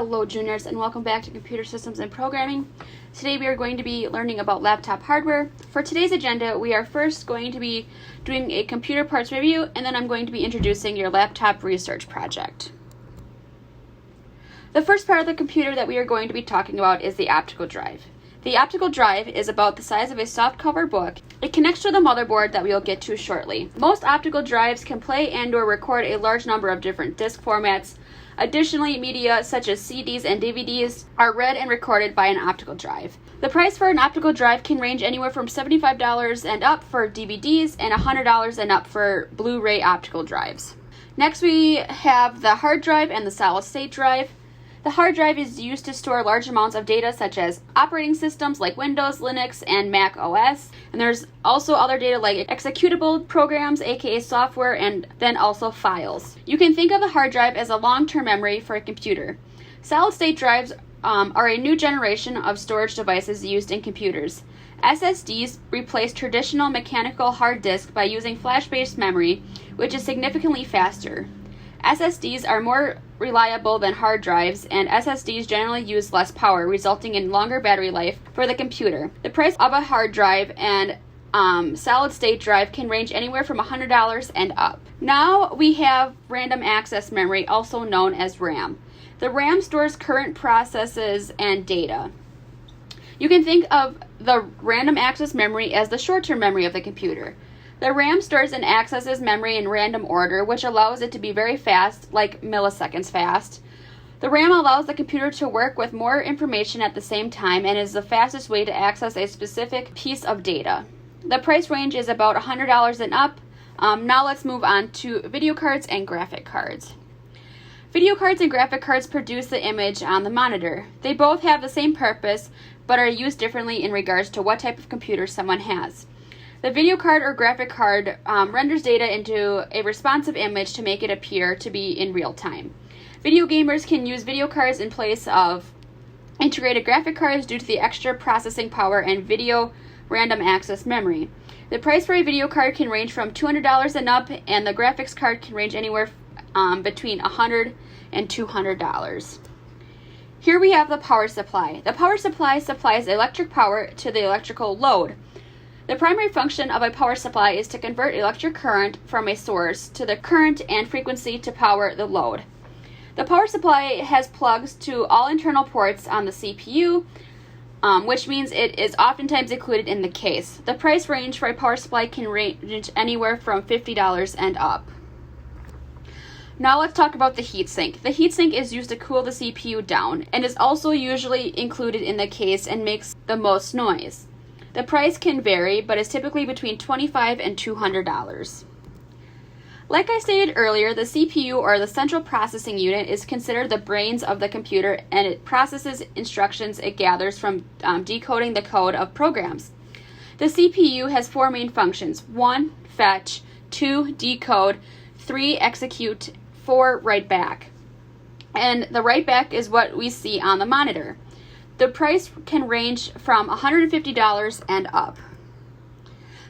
Hello juniors, and welcome back to Computer Systems and Programming. Today we are going to be learning about laptop hardware. For today's agenda, we are first going to be doing a computer parts review, and then I'm going to be introducing your laptop research project. The first part of the computer that we are going to be talking about is the optical drive. The optical drive is about the size of a softcover book. It connects to the motherboard that we will get to shortly. Most optical drives can play and/or record a large number of different disc formats. Additionally, media such as CDs and DVDs are read and recorded by an optical drive. The price for an optical drive can range anywhere from $75 and up for DVDs and $100 and up for Blu-ray optical drives. Next, we have the hard drive and the solid-state drive. The hard drive is used to store large amounts of data such as operating systems like Windows, Linux, and Mac OS. And there's also other data like executable programs, aka software, and then also files. You can think of the hard drive as a long-term memory for a computer. Solid-state drives are a new generation of storage devices used in computers. SSDs replace traditional mechanical hard disk by using flash-based memory, which is significantly faster. SSDs are more reliable than hard drives, and SSDs generally use less power, resulting in longer battery life for the computer. The price of a hard drive and solid-state drive can range anywhere from $100 and up. Now we have random access memory, also known as RAM. The RAM stores current processes and data. You can think of the random access memory as the short-term memory of the computer. The RAM stores and accesses memory in random order, which allows it to be very fast, like milliseconds fast. The RAM allows the computer to work with more information at the same time and is the fastest way to access a specific piece of data. The price range is about $100 and up. Now let's move on to video cards and graphic cards. Video cards and graphic cards produce the image on the monitor. They both have the same purpose, but are used differently in regards to what type of computer someone has. The video card or graphic card renders data into a responsive image to make it appear to be in real time. Video gamers can use video cards in place of integrated graphic cards due to the extra processing power and video random access memory. The price for a video card can range from $200 and up, and the graphics card can range anywhere between $100 and $200. Here we have the power supply. The power supply supplies electric power to the electrical load. The primary function of a power supply is to convert electric current from a source to the current and frequency to power the load. The power supply has plugs to all internal ports on the CPU, which means it is oftentimes included in the case. The price range for a power supply can range anywhere from $50 and up. Now let's talk about the heatsink. The heatsink is used to cool the CPU down and is also usually included in the case and makes the most noise. The price can vary, but is typically between $25 and $200. Like I stated earlier, the CPU, or the central processing unit, is considered the brains of the computer, and it processes instructions it gathers from decoding the code of programs. The CPU has four main functions: 1, fetch; 2, decode; 3, execute; 4, write back. And the write back is what we see on the monitor. The price can range from $150 and up.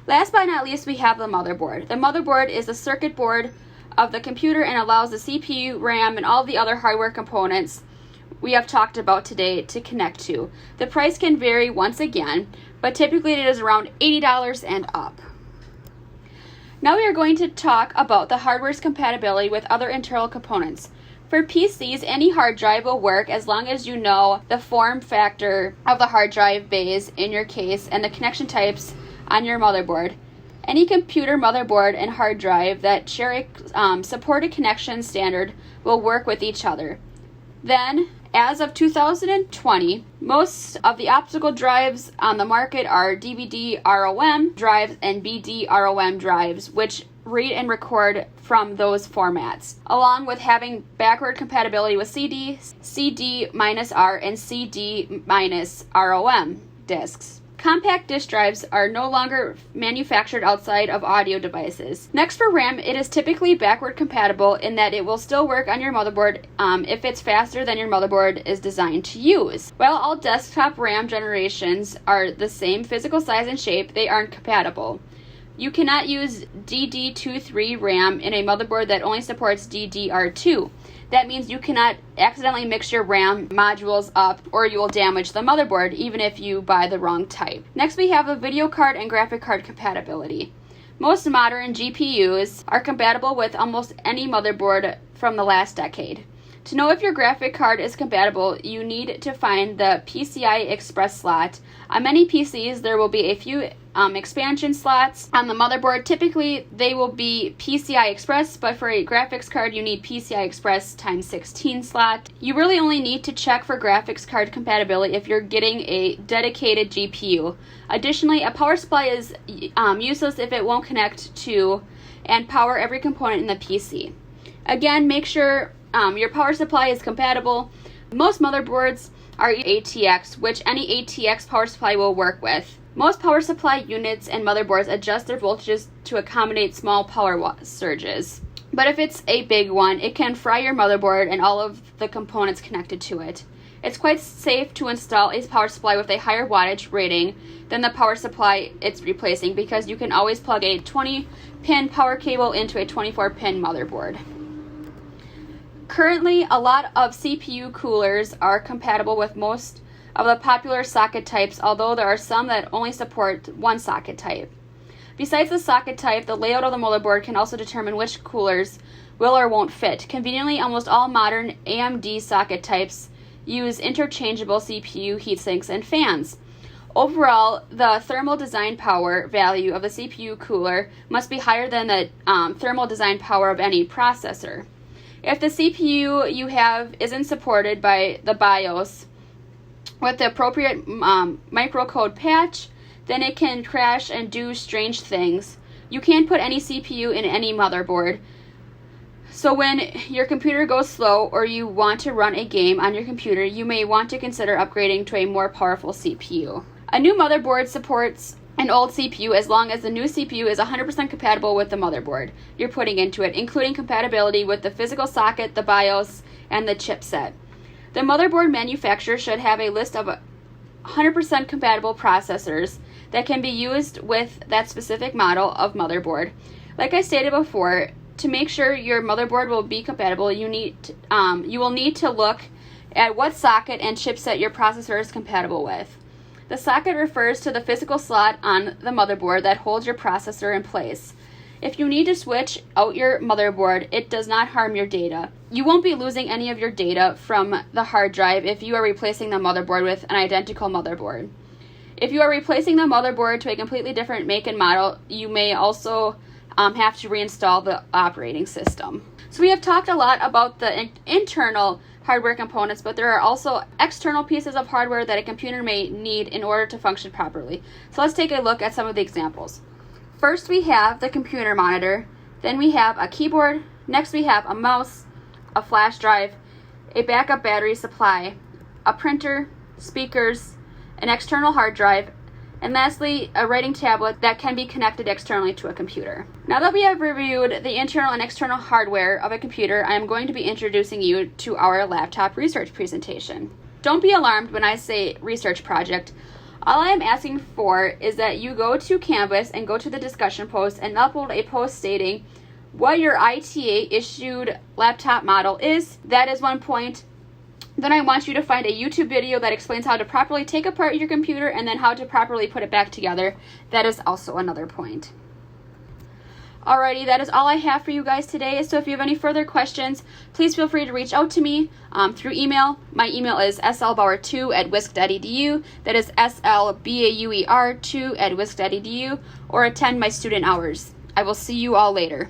Last but not least, we have the motherboard. The motherboard is the circuit board of the computer and allows the CPU, RAM, and all the other hardware components we have talked about today to connect to. The price can vary once again, but typically it is around $80 and up. Now we are going to talk about the hardware's compatibility with other internal components. For PCs, any hard drive will work as long as you know the form factor of the hard drive bays in your case and the connection types on your motherboard. Any computer motherboard and hard drive that share a supported connection standard will work with each other. Then, as of 2020, most of the optical drives on the market are DVD-ROM drives and BD-ROM drives, which read and record from those formats, along with having backward compatibility with CD, CD-R, and CD-ROM discs. Compact disk drives are no longer manufactured outside of audio devices. Next, for RAM, it is typically backward compatible in that it will still work on your motherboard if it's faster than your motherboard is designed to use. While all desktop RAM generations are the same physical size and shape, they aren't compatible. You cannot use DD23 RAM in a motherboard that only supports DDR2. That means you cannot accidentally mix your RAM modules up or you will damage the motherboard even if you buy the wrong type. Next we have the video card and graphic card compatibility. Most modern GPUs are compatible with almost any motherboard from the last decade. To know if your graphic card is compatible, you need to find the PCI Express slot. On many PCs, there will be a few expansion slots on the motherboard. Typically, they will be PCI Express, but for a graphics card, you need PCI Express x 16 slot. You really only need to check for graphics card compatibility if you're getting a dedicated GPU. Additionally, a power supply is useless if it won't connect to and power every component in the PC. Again, make sure your power supply is compatible. Most motherboards are ATX, which any ATX power supply will work with. Most power supply units and motherboards adjust their voltages to accommodate small power surges. But if it's a big one, it can fry your motherboard and all of the components connected to it. It's quite safe to install a power supply with a higher wattage rating than the power supply it's replacing because you can always plug a 20-pin power cable into a 24-pin motherboard. Currently, a lot of CPU coolers are compatible with most of the popular socket types, although there are some that only support one socket type. Besides the socket type, the layout of the motherboard can also determine which coolers will or won't fit. Conveniently, almost all modern AMD socket types use interchangeable CPU heatsinks and fans. Overall, the thermal design power value of the CPU cooler must be higher than the thermal design power of any processor. If the CPU you have isn't supported by the BIOS with the appropriate microcode patch, then it can crash and do strange things. You can't put any CPU in any motherboard. So when your computer goes slow or you want to run a game on your computer, you may want to consider upgrading to a more powerful CPU. A new motherboard supports an old CPU as long as the new CPU is 100% compatible with the motherboard you're putting into it, including compatibility with the physical socket, the BIOS, and the chipset. The motherboard manufacturer should have a list of 100% compatible processors that can be used with that specific model of motherboard. Like I stated before, to make sure your motherboard will be compatible, you will need to look at what socket and chipset your processor is compatible with. The socket refers to the physical slot on the motherboard that holds your processor in place. If you need to switch out your motherboard, it does not harm your data. You won't be losing any of your data from the hard drive if you are replacing the motherboard with an identical motherboard. If you are replacing the motherboard to a completely different make and model, you may also have to reinstall the operating system. So we have talked a lot about the internal hardware components, but there are also external pieces of hardware that a computer may need in order to function properly. So let's take a look at some of the examples. First we have the computer monitor, then we have a keyboard, next we have a mouse, a flash drive, a backup battery supply, a printer, speakers, an external hard drive, and lastly, a writing tablet that can be connected externally to a computer. Now that we have reviewed the internal and external hardware of a computer, I am going to be introducing you to our laptop research presentation. Don't be alarmed when I say research project. All I am asking for is that you go to Canvas and go to the discussion post and upload a post stating what your ITA issued laptop model is. That is one point. Then I want you to find a YouTube video that explains how to properly take apart your computer and then how to properly put it back together. That is also another point. Alrighty, that is all I have for you guys today. So if you have any further questions, please feel free to reach out to me through email. My email is slbauer2@wisc.edu. That is slbauer2@wisc.edu, or attend my student hours. I will see you all later.